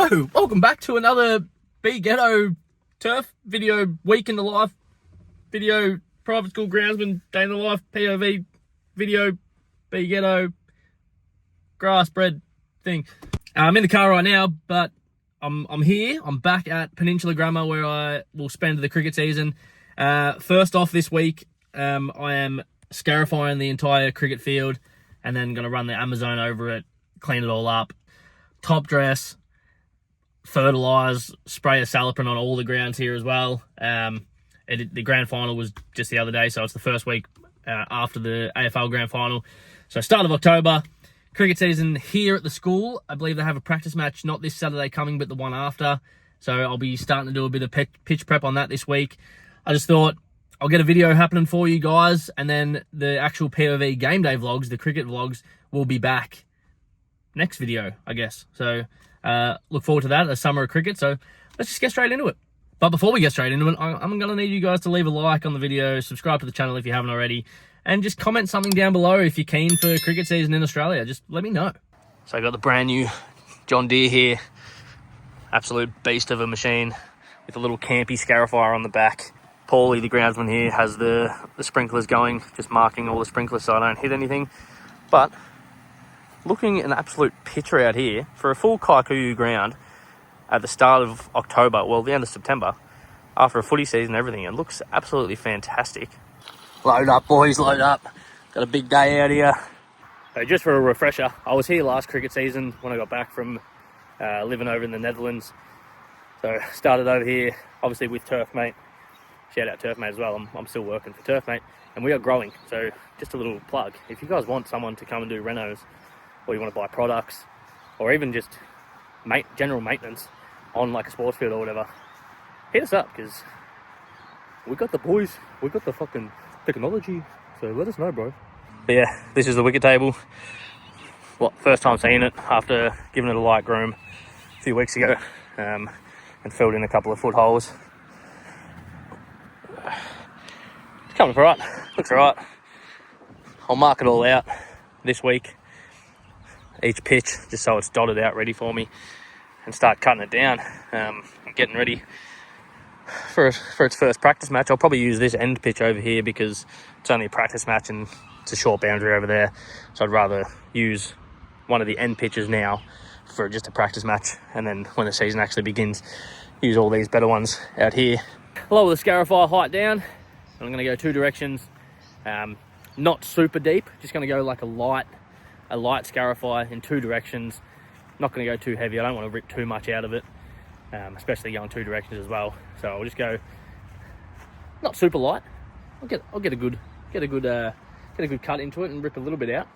Hello, welcome back to another BGhetto turf video, week in the life video, private school groundsman, day in the life, POV video, BGhetto grass bred thing. I'm in the car right now, but I'm here. I'm back at Peninsula Grammar where I will spend the cricket season. First off this week, I am scarifying the entire cricket field and then going to run the Amazon over it, clean it all up, top dress, fertilise, spray a salipin on all the grounds here as well. The grand final was just the other day, so it's the first week after the AFL grand final. So start of October, cricket season here at the school. I believe they have a practice match, not this Saturday coming, but the one after. So I'll be starting to do a bit of pitch prep on that this week. I just thought I'll get a video happening for you guys, and then the actual POV game day vlogs, the cricket vlogs, will be back next video, I guess. So look forward to that, a summer of cricket. So let's just get straight into it. But before we get straight into it, I'm going to need you guys to leave a like on the video, subscribe to the channel if you haven't already, and just comment something down below if you're keen for cricket season in Australia. Just let me know. So I got the brand new John Deere here. Absolute beast of a machine with a little campy scarifier on the back. Paulie, the groundsman here, has the sprinklers going, just marking all the sprinklers so I don't hit anything. But looking an absolute picture out here for a full Kaikuyu ground at the start of October, well, the end of September, after a footy season and everything, it looks absolutely fantastic. Load up, boys, load up. Got a big day out here. So just for a refresher, I was here last cricket season when I got back from living over in the Netherlands. So started over here, obviously with Turf Mate. Shout out Turf Mate as well. I'm still working for Turf Mate, and we are growing. So just a little plug. If you guys want someone to come and do renos, or you want to buy products, or even just general maintenance on like a sports field or whatever, hit us up, because we got the boys, we got the fucking technology, so let us know, bro. But yeah, this is the wicket table. First time seeing it after giving it a light groom a few weeks ago, and filled in a couple of footholes. It's coming all right, looks all right. I'll mark it all out this week, each pitch, just so it's dotted out ready for me, and start cutting it down, getting ready for its first practice match. I'll probably use this end pitch over here because it's only a practice match and it's a short boundary over there, so I'd rather use one of the end pitches now for just a practice match, and then when the season actually begins, use all these better ones out here. Lower the scarifier height down. I'm going to go two directions, not super deep, just going to go like a light scarifier in two directions. Not going to go too heavy. I don't want to rip too much out of it, especially going two directions as well. So I'll just go not super light. I'll get a good cut into it and rip a little bit out,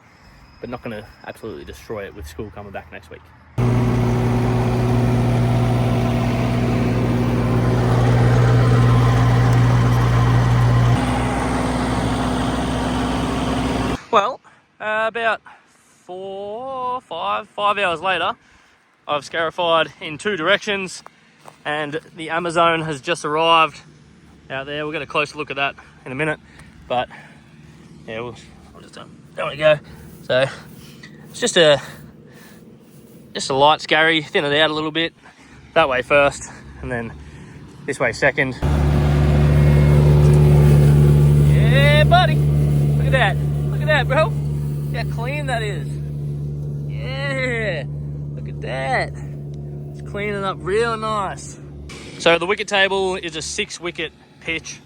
but not going to absolutely destroy it with school coming back next week. Well, about 5 hours later, I've scarified in two directions, and the Amazon has just arrived out there. We'll get a closer look at that in a minute, but yeah, I'll just there we go. So it's just a light scary, thin it out a little bit, that way first, and then this way second. Yeah, buddy, look at that. Look at that, bro. Look how clean that is. Yeah, look at that. It's cleaning up real nice. So the wicket table is a 6-wicket pitch,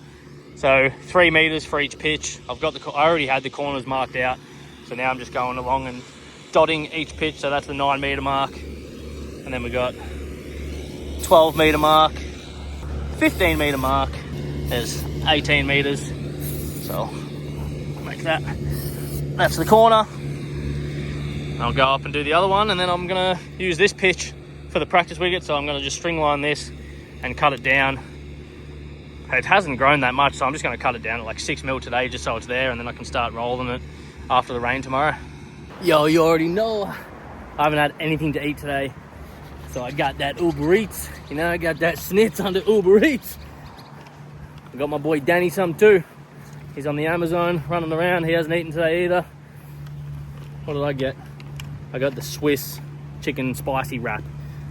so 3 meters for each pitch. I already had the corners marked out, so now I'm just going along and dotting each pitch. So that's the 9 meter mark, and then we got 12 meter mark, 15 meter mark. There's 18 meters, so I'll make that. That's the corner. I'll go up and do the other one, and then I'm gonna use this pitch for the practice wicket. So I'm gonna just string line this and cut it down. It hasn't grown that much, so I'm just gonna cut it down at like 6 mil today, just so it's there, and then I can start rolling it after the rain tomorrow. Yo, you already know I haven't had anything to eat today, so I got that Uber Eats. You know, I got that snitz on the Uber Eats. I got my boy Danny some too. He's on the Amazon running around. He hasn't eaten today either. What did I get? I got the Swiss chicken spicy wrap.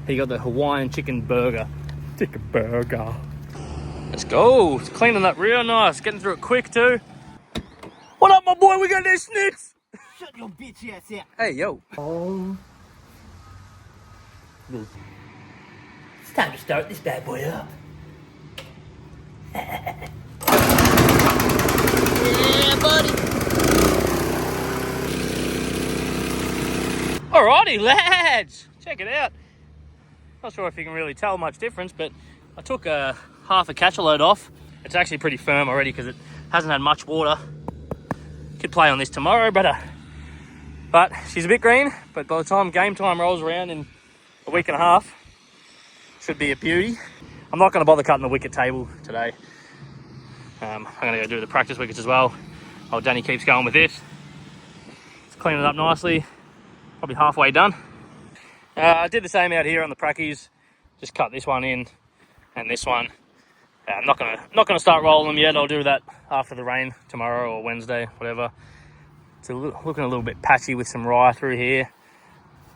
He got the Hawaiian chicken burger. Chicken burger. Let's go. It's cleaning up real nice. Getting through it quick too. What up, my boy? We got these snits. Shut your bitch ass out. Hey, yo. Oh. It's time to start this bad boy up. Yeah, buddy. Alrighty, lads. Check it out. Not sure if you can really tell much difference, but I took half a catcher load off. It's actually pretty firm already because it hasn't had much water. Could play on this tomorrow, but she's a bit green. But by the time game time rolls around in a week and a half, should be a beauty. I'm not going to bother cutting the wicket table today. I'm going to go do the practice wickets as well. Oh, Danny keeps going with this. It's cleaning it up nicely. Probably halfway done. I did the same out here on the prackies. Just cut this one in and this one. I'm not gonna start rolling them yet. I'll do that after the rain tomorrow or Wednesday, whatever. It's looking a little bit patchy with some rye through here,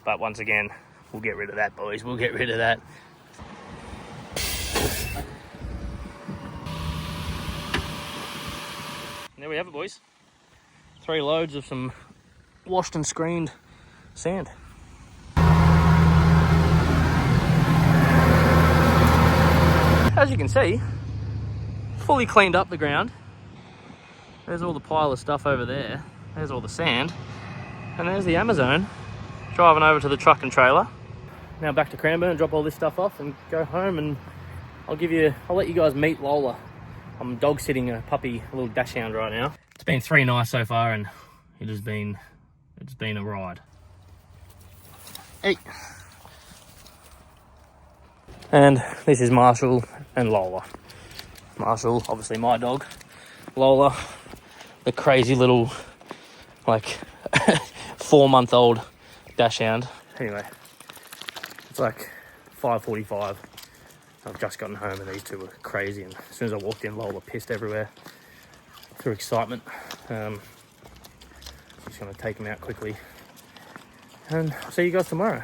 but once again, we'll get rid of that, boys. We'll get rid of that. And there we have it, boys. 3 loads of some washed and screened sand. As you can see, fully cleaned up the ground. There's all the pile of stuff over there. There's all the sand. And there's the Amazon driving over to the truck and trailer. Now back to Cranbourne, drop all this stuff off and go home, and I'll let you guys meet Lola. I'm dog sitting a puppy, a little dachshund right now. It's been 3 nights so far and it's been a ride. Hey. And this is Marshall and Lola. Marshall, obviously my dog. Lola, the crazy little, like, 4-month-old dachshund. Anyway, it's like 5:45. I've just gotten home and these two were crazy. And as soon as I walked in, Lola pissed everywhere through excitement. Just gonna take them out quickly. And I'll see you guys tomorrow.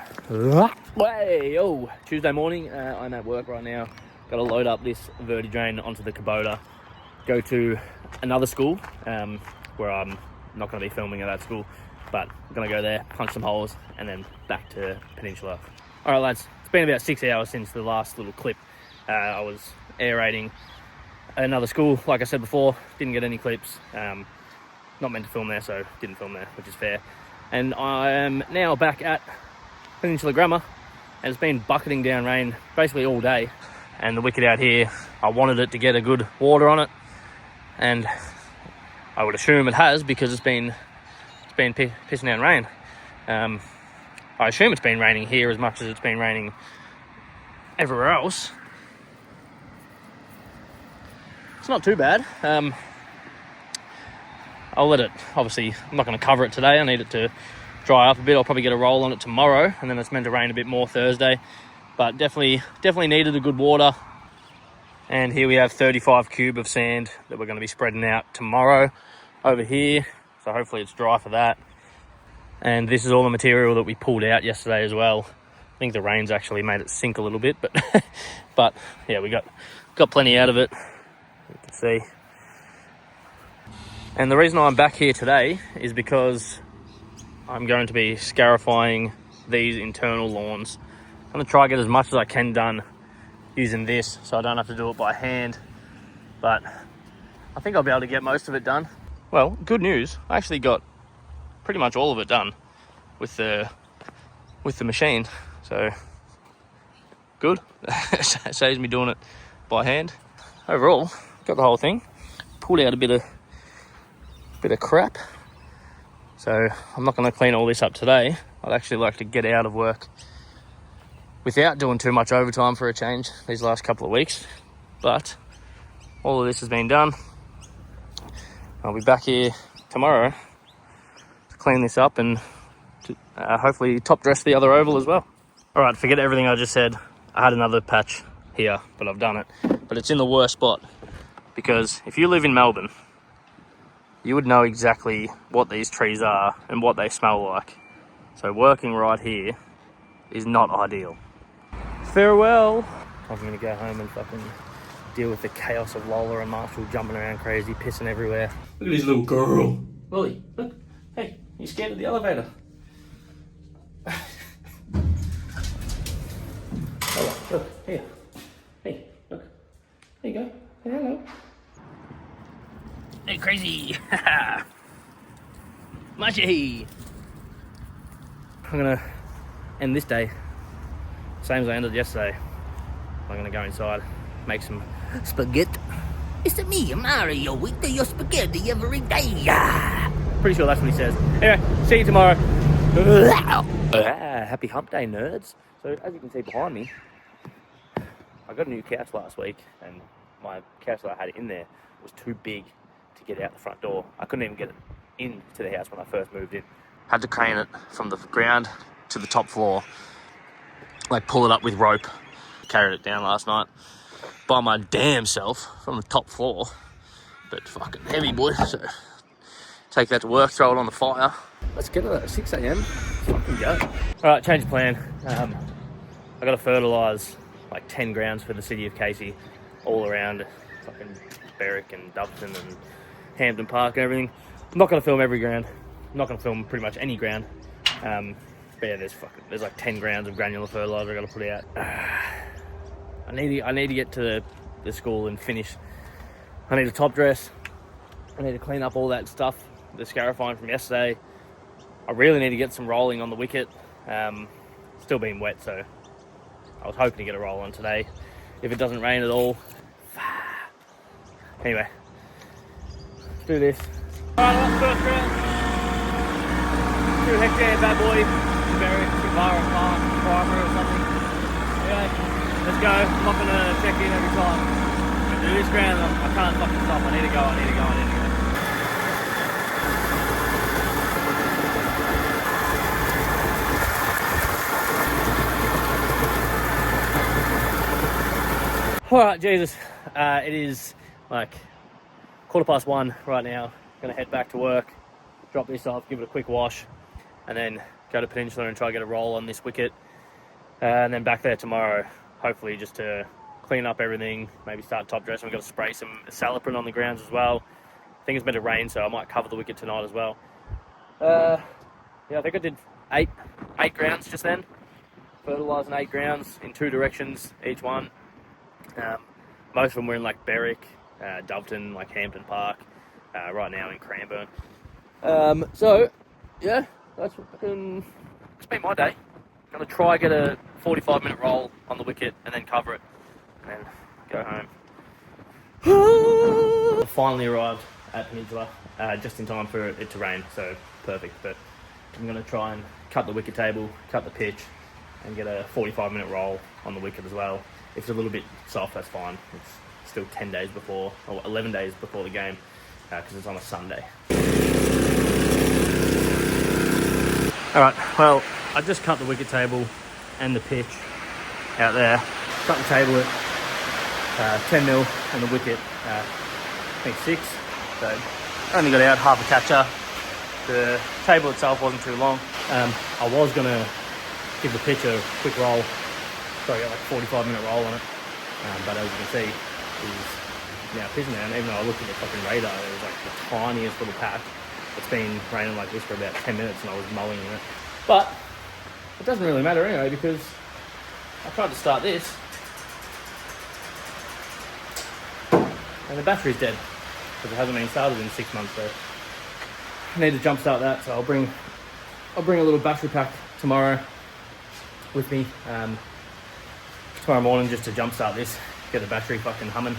Way, oh, Tuesday morning, I'm at work right now. Got to load up this vertidrain onto the Kubota. Go to another school, where I'm not going to be filming at that school, but I'm going to go there, punch some holes, and then back to Peninsula. All right, lads, it's been about 6 hours since the last little clip. I was aerating another school, like I said before, didn't get any clips. Not meant to film there, so didn't film there, which is fair. And I am now back at Peninsula Grammar, and it's been bucketing down rain basically all day. And the wicket out here, I wanted it to get a good water on it, and I would assume it has because it's been pissing down rain. I assume it's been raining here as much as it's been raining everywhere else. It's not too bad. I'll let it, obviously, I'm not going to cover it today. I need it to dry up a bit. I'll probably get a roll on it tomorrow, and then it's meant to rain a bit more Thursday. But definitely needed a good water. And here we have 35 cube of sand that we're going to be spreading out tomorrow over here. So hopefully it's dry for that. And this is all the material that we pulled out yesterday as well. I think the rain's actually made it sink a little bit, but yeah, we got plenty out of it. You can see. And the reason I'm back here today is because I'm going to be scarifying these internal lawns. I'm going to try to get as much as I can done using this so I don't have to do it by hand. But I think I'll be able to get most of it done. Well, good news. I actually got pretty much all of it done with the machine. So good. Saves me doing it by hand. Overall, got the whole thing. Pulled out a bit of crap. So I'm not going to clean all this up today. I'd actually like to get out of work without doing too much overtime for a change these last couple of weeks. But all of this has been done. I'll be back here tomorrow to clean this up and to, hopefully top dress the other oval as well. All right, forget everything I just said. I had another patch here, but I've done it. But it's in the worst spot because if you live in Melbourne, you would know exactly what these trees are and what they smell like. So working right here is not ideal. farewell. I'm gonna go home and fucking deal with the chaos of Lola and Marshall jumping around crazy, pissing everywhere. Look at this little girl. Lily, look. Hey, you scared of the elevator? Oh, look, here. Hey, look. There you go. Say hello. Hey, crazy. Mushy. I'm gonna end this day same as I ended yesterday. I'm gonna go inside, make some spaghetti. It's me, Mario. We do your spaghetti every day. Pretty sure that's what he says. Anyway, see you tomorrow. Happy hump day, nerds. So as you can see behind me, I got a new couch last week, and my couch that I had in there was too big to get out the front door. I couldn't even get it into the house when I first moved in. Had to crane it from the ground to the top floor, like pull it up with rope. Carried it down last night by my damn self from the top floor, but fucking heavy, boy. So take that to work, throw it on the fire. Let's get it at 6 a.m. Fucking go. All right, change of plan. I got to fertilise like 10 grounds for the city of Casey, all around fucking Berwick and Doveton and Hampton Park and everything. I'm not going to film every ground. I'm not going to film pretty much any ground. But yeah, there's like 10 grounds of granular fertiliser I got to put out. I need to get to the school and finish. I need a top dress. I need to clean up all that stuff, the Scarifying from yesterday. I really need to get some rolling on the wicket. Still being wet, so I was hoping to get a roll on today if it doesn't rain at all. Anyway, let's do this. Alright, that's the first round. 2 hectare bad boy, Berwick, Savara Park, Primer or something. Anyway, let's go. I'm not going to check in every time. I'm going to do this ground. I can't fucking stop. I need to go. Alright, Jesus. It is like 1:15 right now. Gonna head back to work, drop this off, give it a quick wash, and then go to Peninsula and try to get a roll on this wicket. And then back there tomorrow, hopefully just to clean up everything, maybe start top dressing. We've got to spray some saliprin on the grounds as well. I think it's meant to rain, so I might cover the wicket tonight as well. Yeah, I think I did eight grounds just then. Fertilising 8 grounds in 2 directions each one. Most of them were in like Berwick, Doveton, like Hampton Park, right now in Cranbourne. So, yeah, that's fucking, it's been my day. I'm going to try get a 45-minute roll on the wicket and then cover it and then go home. Finally arrived at Peninsula, just in time for it to rain, so perfect. But I'm going to try and cut the wicket table, cut the pitch, and get a 45-minute roll on the wicket as well. If it's a little bit soft, that's fine. It's still 10 days before, or 11 days before the game, because it's on a Sunday. Alright, well, I just cut the wicket table and the pitch out there. Cut the table at 10 mil and the wicket, I think 6. So, only got out half a catcher. The table itself wasn't too long. I was going to give the pitch a quick roll. So I got like a 45-minute roll on it, but as you can see, it's now pissing down. Even though I looked at the fucking radar, it was like the tiniest little patch. It's been raining like this for about 10 minutes and I was mowing in it. But it doesn't really matter anyway, because I tried to start this and the battery's dead because it hasn't been started in 6 months. So I need to jump start that. So I'll bring a little battery pack tomorrow with me. Tomorrow morning just to jumpstart this, get the battery fucking humming,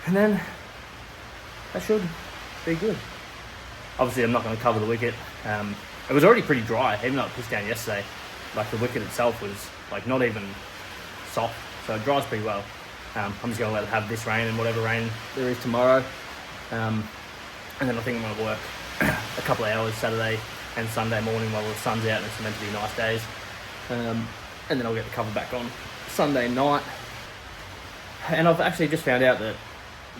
and then that should be good. Obviously I'm not going to cover the wicket. It was already pretty dry, even though it pissed down yesterday. Like the wicket itself was like not even soft, so it dries pretty well. I'm just going to let it have this rain and whatever rain there is tomorrow, and then I think I'm going to work a couple of hours Saturday and Sunday morning while the sun's out and it's meant to be nice days, and then I'll get the cover back on Sunday night. And I've actually just found out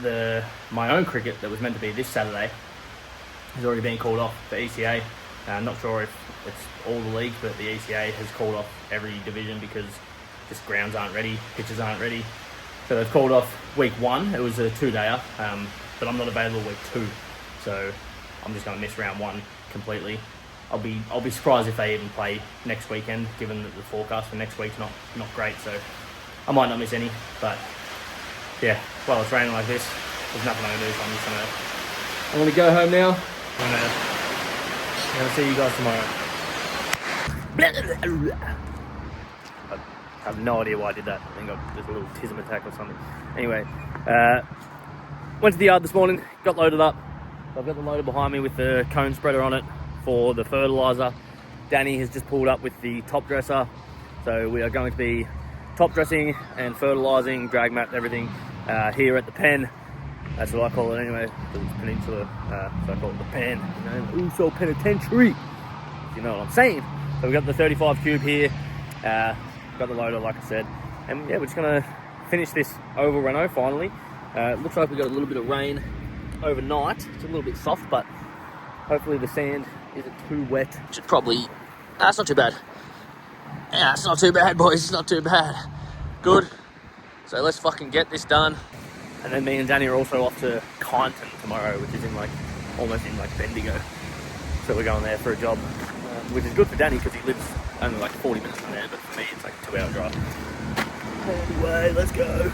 that my own cricket that was meant to be this Saturday has already been called off for ECA. I'm not sure if it's all the leagues, but the ECA has called off every division because just grounds aren't ready, pitches aren't ready. So they've called off week 1. It was a 2-dayer, but I'm not available week 2. So I'm just going to miss round 1 completely. I'll be surprised if they even play next weekend, given that the forecast for next week's not great. So I might not miss any. But yeah, while it's raining like this, there's nothing I can do. So I'm gonna go home now. I'm gonna see you guys tomorrow. I have no idea why I did that. I think there's a little tism attack or something. Anyway, went to the yard this morning, got loaded up. So I've got the loader behind me with the cone spreader on it for the fertilizer. Danny has just pulled up with the top dresser. So we are going to be top dressing and fertilizing, drag mat, everything here at the pen. That's what I call it anyway, because it's peninsula, so I call it the pen. You know, so penitentiary, if you know what I'm saying. So we've got the 35 cube here. Got the loader, like I said, and yeah, we're just gonna finish this oval reno finally. Looks like we got a little bit of rain overnight. It's a little bit soft, but hopefully the sand isn't too wet. Should probably, that's not too bad. Yeah, it's not too bad, boys. It's not too bad. Good. So let's fucking get this done. And then me and Danny are also off to Kyneton tomorrow, which is almost in Bendigo. So we're going there for a job, which is good for Danny because he lives only like 40 minutes from there, but for me it's like a 2-hour drive. Anyway, let's go.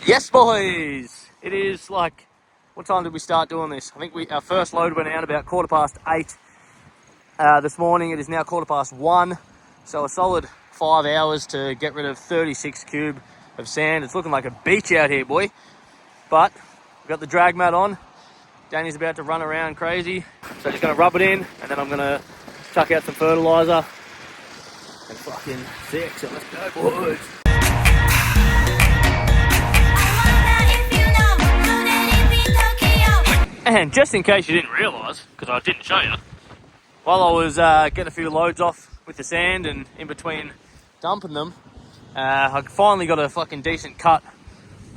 Yes, boys! It is like, what time did we start doing this? I think our first load went out about 8:15 this morning. It is now 1:15, so a solid 5 hours to get rid of 36 cube of sand. It's looking like a beach out here, boy. But we've got the drag mat on. Danny's about to run around crazy, so he's going to rub it in, and then I'm going to chuck out some fertilizer and fucking sick. So let's go, boys. And just in case you didn't realise, because I didn't show you, while I was getting a few loads off with the sand and in between dumping them, I finally got a fucking decent cut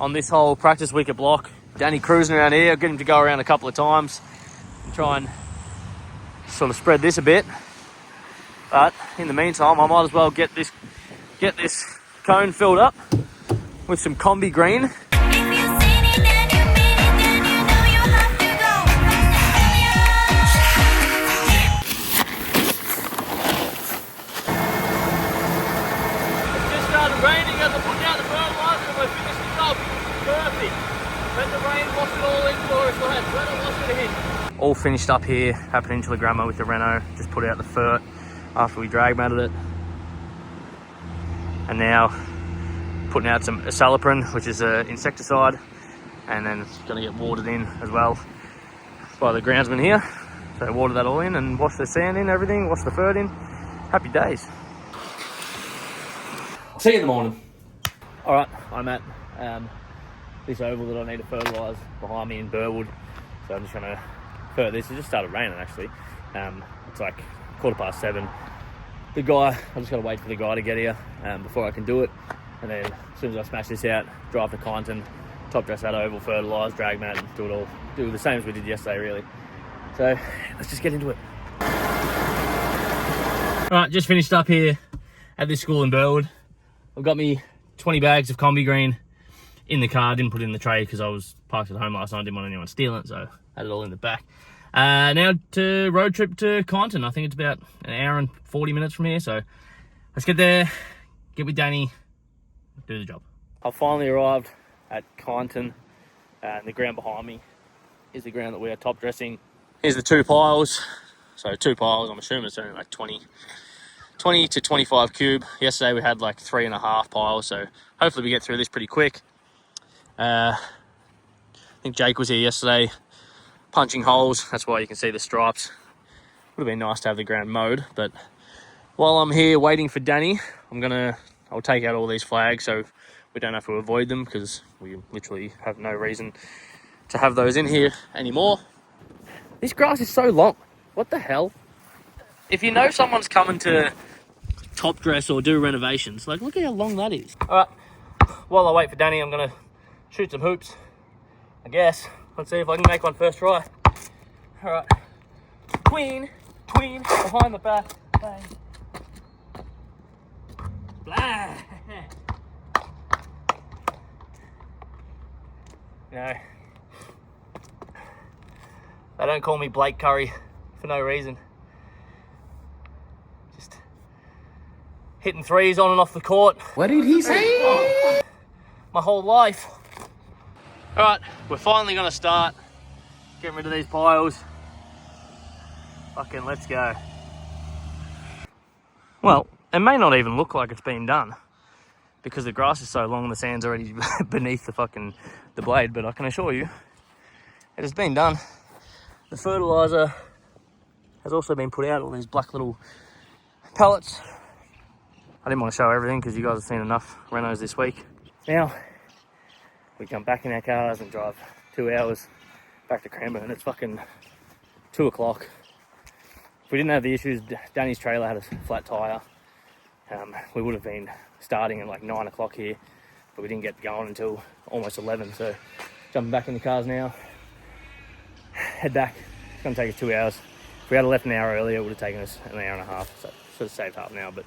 on this whole practice wicket block. Danny cruising around here, get him to go around a couple of times and try and sort of spread this a bit. But in the meantime, I might as well get this cone filled up with some combi green. Raining as I put down the fertilizer and we finished the job. Perfect. Let the rain wash it all in for us. We'll have Reno wash it in. All finished up here at Peninsula Grammar with the Reno. Just put out the fert after we drag matted it. And now putting out some Asalaprin, which is an insecticide. And then it's going to get watered in as well by the groundsman here. So water that all in and wash the sand in, everything, wash the fert in. Happy days. See you in the morning. Alright, I'm at this oval that I need to fertilise behind me in Burwood. So I'm just going to fert this. It just started raining actually. It's like 7:15. The guy, I just got to wait for the guy to get here before I can do it. And then as soon as I smash this out, drive to Kyneton, top dress that oval, fertilise, drag mat, and do it all. Do the same as we did yesterday really. So let's just get into it. Alright, just finished up here at this school in Burwood. I've got me 20 bags of combi green in the car. I didn't put it in the tray because I was parked at home last night. I didn't want anyone stealing it, so I had it all in the back. Now to road trip to Kyneton. I think it's about an hour and 40 minutes from here. So let's get there, get with Danny, do the job. I've finally arrived at Kyneton. The ground behind me is the ground that we are top dressing. Here's the 2 piles. So 2 piles, I'm assuming it's only like 20 to 25 cube. Yesterday we had like 3.5 piles, so hopefully we get through this pretty quick. I think Jake was here yesterday punching holes. That's why you can see the stripes. Would have been nice to have the ground mowed, but while I'm here waiting for Danny, I'll take out all these flags so we don't have to avoid them because we literally have no reason to have those in here anymore. This grass is so long. What the hell? If you know someone's coming to top dress or do renovations. Like, look at how long that is. All right, while I wait for Danny, I'm gonna shoot some hoops, I guess. Let's see if I can make one first try. All right, queen, behind the back, bang. Blah. You know, they don't call me Blake Curry for no reason. Just hitting threes on and off the court. What did he say? My whole life. All right, we're finally gonna start getting rid of these piles. Fucking let's go. Well, it may not even look like it's been done because the grass is so long and the sand's already beneath the blade, but I can assure you it has been done. The fertilizer has also been put out, all these black little pellets. I didn't want to show everything because you guys have seen enough renos this week. Now, we come back in our cars and drive 2 hours back to Cranbourne. It's fucking 2 o'clock. If we didn't have the issues, Danny's trailer had a flat tyre. We would have been starting at like 9 o'clock here, but we didn't get going until almost 11. So jumping back in the cars now, head back. It's gonna take us 2 hours. If we had left an hour earlier, it would have taken us an hour and a half. So sort of saved half an hour, but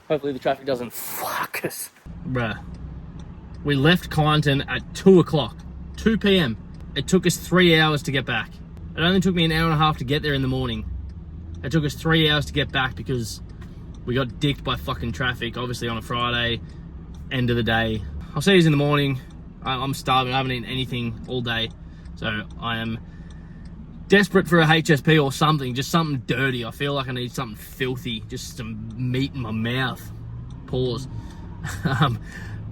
hopefully the traffic doesn't fuck us. Bruh, we left Kyneton at 2 o'clock, 2 p.m. It took us 3 hours to get back. It only took me an hour and a half to get there in the morning. It took us 3 hours to get back because we got dicked by fucking traffic, obviously on a Friday, end of the day. I'll see you in the morning. I'm starving, I haven't eaten anything all day. So I am desperate for a HSP or something, just something dirty. I feel like I need something filthy, just some meat in my mouth. Pause.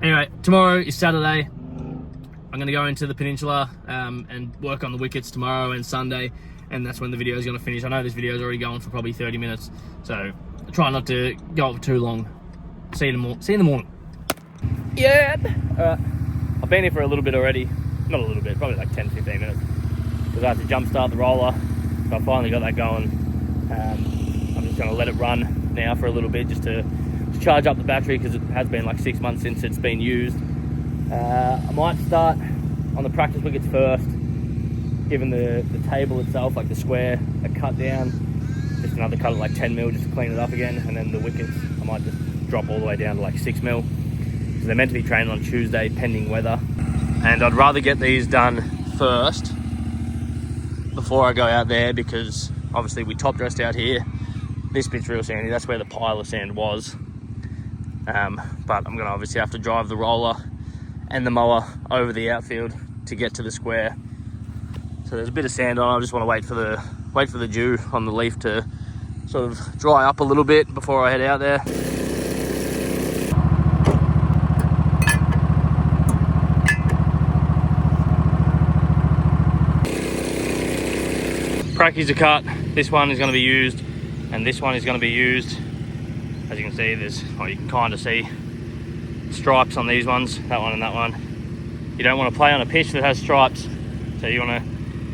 Anyway, tomorrow is Saturday. I'm gonna go into the peninsula and work on the wickets tomorrow and Sunday, and that's when the video is gonna finish. I know this video is already going for probably 30 minutes, so try not to go for too long. See you in the morning. Yeah. Alright. I've been here for a little bit already. Not a little bit, probably like 10-15 minutes. Because I had to jump start the roller. So I finally got that going. I'm just gonna let it run now for a little bit just to charge up the battery because it has been like 6 months since it's been used. I might start on the practice wickets first, given the table itself, like the square, a cut down. Just another cut at like 10 mil just to clean it up again, and then the wickets I might just drop all the way down to like 6 mil. So they're meant to be training on Tuesday pending weather, and I'd rather get these done first before I go out there because obviously we top dressed out here. This bit's real sandy, that's where the pile of sand was. But I'm gonna obviously have to drive the roller and the mower over the outfield to get to the square. So there's a bit of sand on. I just want to wait for the dew on the leaf to sort of dry up a little bit before I head out there. Prackies are cut. This one is going to be used, and this one is going to be used. As you can see, you can kind of see stripes on these ones, that one and that one. You don't want to play on a pitch that has stripes, so you want to,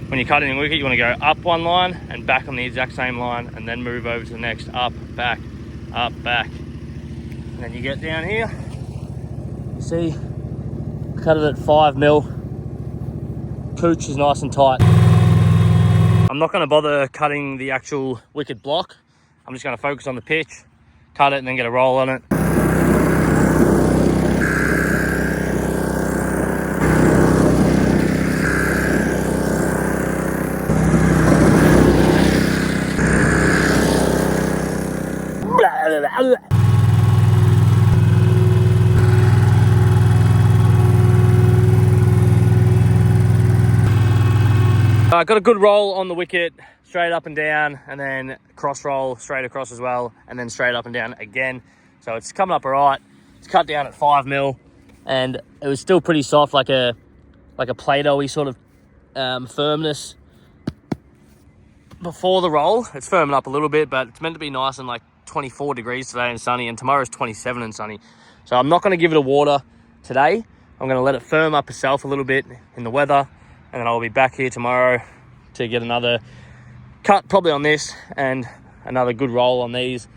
when you're cutting a wicket, you want to go up one line and back on the exact same line, and then move over to the next, up, back, and then you get down here. You see, cut it at 5 mil. Cooch is nice and tight. I'm not going to bother cutting the actual wicket block. I'm just going to focus on the pitch, cut it, and then get a roll on it. I got a good roll on the wicket, straight up and down, and then cross roll straight across as well, and then straight up and down again. So it's coming up all right. It's cut down at 5 mil, and it was still pretty soft, like a Play-Doh-y sort of firmness before the roll. It's firming up a little bit, but it's meant to be nice and like 24 degrees today and sunny, and tomorrow's 27 and sunny. So I'm not going to give it a water today. I'm going to let it firm up itself a little bit in the weather, and then I'll be back here tomorrow to get another cut probably on this and another good roll on these.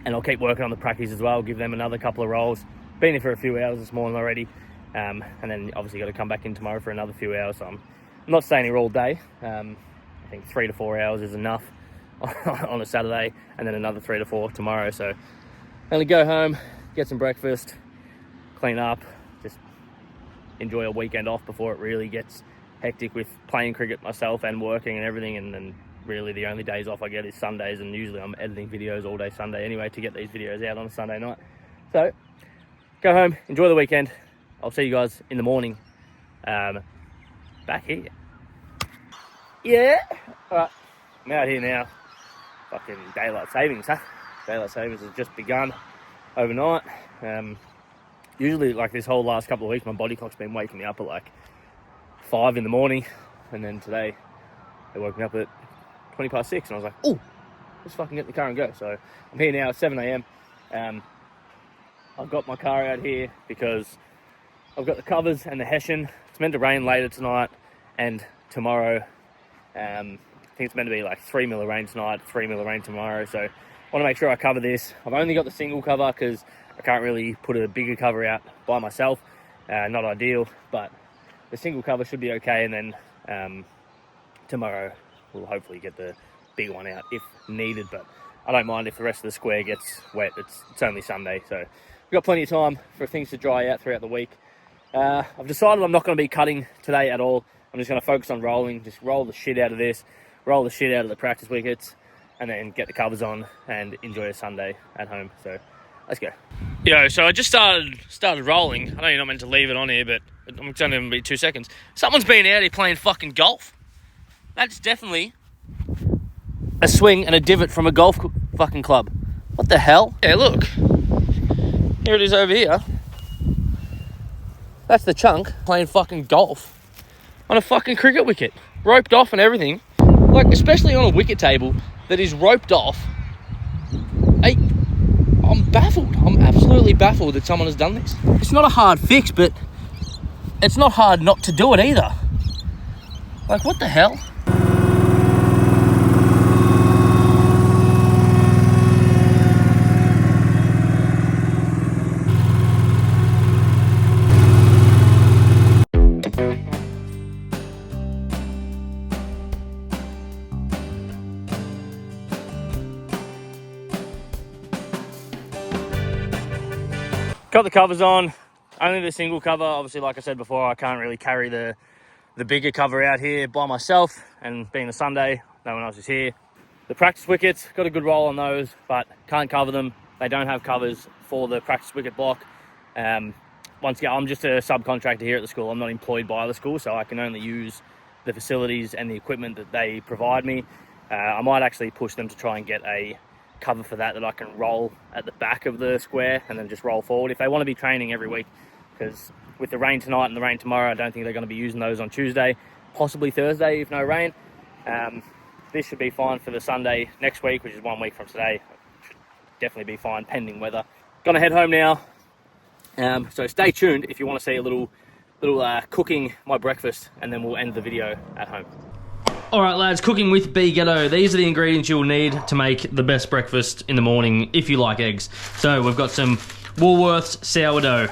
And I'll keep working on the practice as well, give them another couple of rolls. Been here for a few hours this morning already. And then obviously got to come back in tomorrow for another few hours. So I'm not staying here all day. I think 3 to 4 hours is enough on a Saturday, and then another 3 to 4 tomorrow. So I'm gonna go home, get some breakfast, clean up, just enjoy a weekend off before it really gets hectic with playing cricket myself and working and everything. And then really the only days off I get is Sundays, and usually I'm editing videos all day Sunday anyway to get these videos out on a Sunday night. So go home, enjoy the weekend. I'll see you guys in the morning back here. Yeah. All right, I'm out here now. Fucking daylight savings, huh? Daylight savings has just begun overnight. Usually, like this whole last couple of weeks, my body clock's been waking me up at like 5 in the morning, and then today they woke me up at 20 past 6, and I was like, oh, let's fucking get in the car and go. So I'm here now at 7 a.m. I've got my car out here because I've got the covers and the hessian. It's meant to rain later tonight and tomorrow. I think it's meant to be like 3 mil of rain tonight, 3 mil of rain tomorrow. So I want to make sure I cover this. I've only got the single cover because I can't really put a bigger cover out by myself. Not ideal, but the single cover should be okay. And then tomorrow we'll hopefully get the big one out if needed. But I don't mind if the rest of the square gets wet. It's only Sunday, so we've got plenty of time for things to dry out throughout the week. I've decided I'm not going to be cutting today at all. I'm just going to focus on rolling, just roll the shit out of this, roll the shit out of the practice wickets, and then get the covers on and enjoy a Sunday at home. So let's go. Yo, so I just started rolling. I know you're not meant to leave it on here, but it's only going to be 2 seconds. Someone's been out here playing fucking golf. That's definitely a swing and a divot from a golf fucking club. What the hell? Yeah, look. Here it is over here. That's the chunk playing fucking golf on a fucking cricket wicket. Roped off and everything. Like, especially on a wicket table that is roped off. Hey, I'm baffled. I'm absolutely baffled that someone has done this. It's not a hard fix, but it's not hard not to do it either. Like, what the hell? Got the covers on, only the single cover. Obviously, like I said before, I can't really carry the bigger cover out here by myself, and being a Sunday, no one else is here. The practice wickets, got a good roll on those, but can't cover them. They don't have covers for the practice wicket block. Once again, I'm just a subcontractor here at the school. I'm not employed by the school, so I can only use the facilities and the equipment that they provide me. I might actually push them to try and get a cover for that I can roll at the back of the square and then just roll forward if they want to be training every week, because with the rain tonight and the rain tomorrow, I don't think they're going to be using those on Tuesday, possibly Thursday if no rain. This should be fine for the Sunday next week, which is 1 week from today. Should definitely be fine pending weather. Gonna head home now, so stay tuned if you want to see a little cooking my breakfast, and then we'll end the video at home. Alright lads, cooking with BGhetto. These are the ingredients you'll need to make the best breakfast in the morning if you like eggs. So we've got some Woolworths sourdough.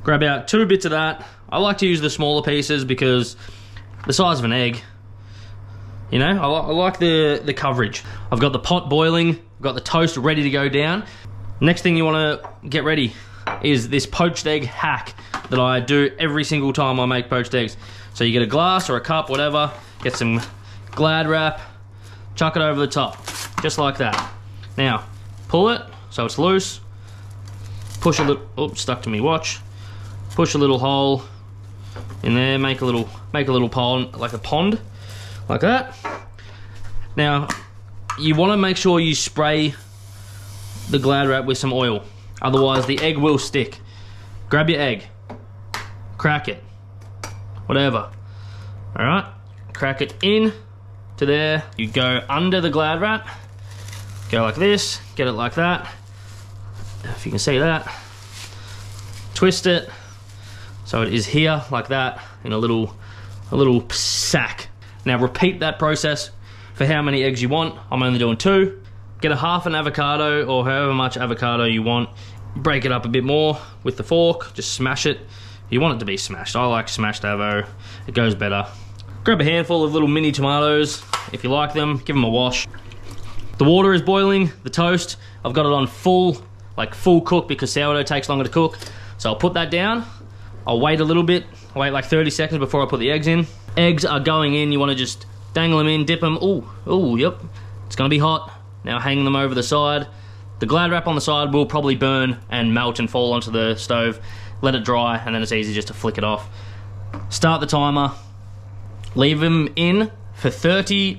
Grab out 2 bits of that. I like to use the smaller pieces because the size of an egg, you know, I like the coverage. I've got the pot boiling, I've got the toast ready to go down. Next thing you want to get ready is this poached egg hack that I do every single time I make poached eggs. So you get a glass or a cup, whatever, get some Glad wrap, chuck it over the top, just like that. Now, pull it so it's loose, push a little, oh, stuck to me watch, push a little hole in there, make a little pond, like a pond, like that. Now, you want to make sure you spray the Glad wrap with some oil, otherwise the egg will stick. Grab your egg, crack it, whatever, alright, crack it in to there. You go under the Glad wrap, go like this, get it like that, if you can see that, twist it so it is here like that in a little sack. Now repeat that process for how many eggs you want. I'm only doing 2. Get a half an avocado or however much avocado you want. Break it up a bit more with the fork. Just smash it. You want it to be smashed. I like smashed avo. It goes better. Grab a handful of little mini tomatoes. If you like them, give them a wash. The water is boiling. The toast, I've got it on full cook because sourdough takes longer to cook. So I'll put that down. I'll wait a little bit. I'll wait like 30 seconds before I put the eggs in. Eggs are going in. You want to just dangle them in, dip them. Ooh, yep. It's gonna be hot. Now hang them over the side. The Glad wrap on the side will probably burn and melt and fall onto the stove. Let it dry, and then it's easy just to flick it off. Start the timer. Leave them in for 3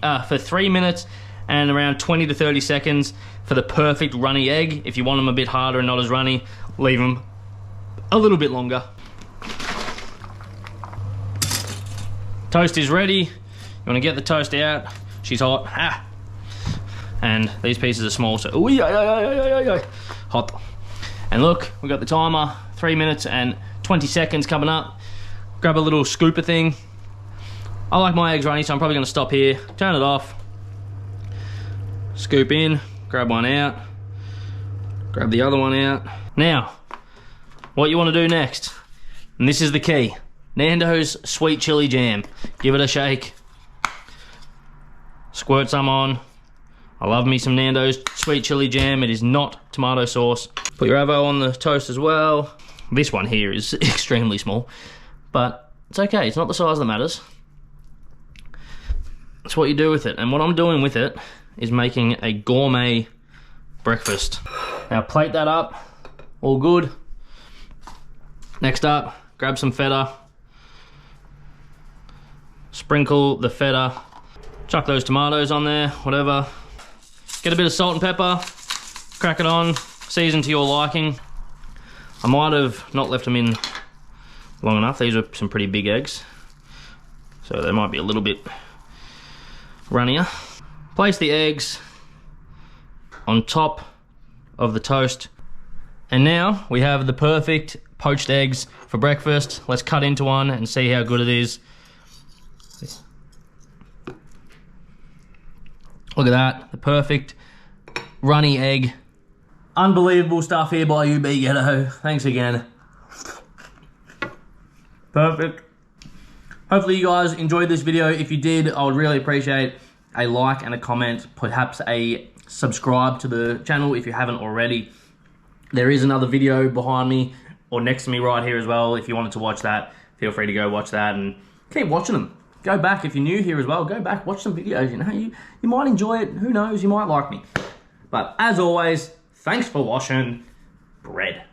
minutes and around 20 to 30 seconds for the perfect runny egg. If you want them a bit harder and not as runny, leave them a little bit longer. Toast is ready. You want to get the toast out. She's hot. Ah. And these pieces are small, so hot. And look, we got the timer, 3 minutes and 20 seconds coming up. Grab a little scooper thing. I like my eggs runny, so I'm probably gonna stop here, turn it off, scoop in, grab one out, grab the other one out. Now, what you wanna do next, and this is the key, Nando's sweet chili jam. Give it a shake, squirt some on. I love me some Nando's sweet chili jam. It is not tomato sauce. Put your avo on the toast as well. This one here is extremely small, but it's okay. It's not the size that matters. It's what you do with it. And what I'm doing with it is making a gourmet breakfast. Now plate that up, all good. Next up, grab some feta. Sprinkle the feta. Chuck those tomatoes on there, whatever. Get a bit of salt and pepper, crack it on, season to your liking. I might have not left them in long enough. These are some pretty big eggs, so they might be a little bit runnier. Place the eggs on top of the toast. And now we have the perfect poached eggs for breakfast. Let's cut into one and see how good it is. Look at that, the perfect runny egg. Unbelievable stuff here by you, BGhetto. Thanks again. Perfect. Hopefully you guys enjoyed this video. If you did, I would really appreciate a like and a comment, perhaps a subscribe to the channel if you haven't already. There is another video behind me or next to me right here as well. If you wanted to watch that, feel free to go watch that and keep watching them. Go back, if you're new here as well, go back, watch some videos, you know, you might enjoy it, who knows, you might like me. But as always, thanks for washing bread.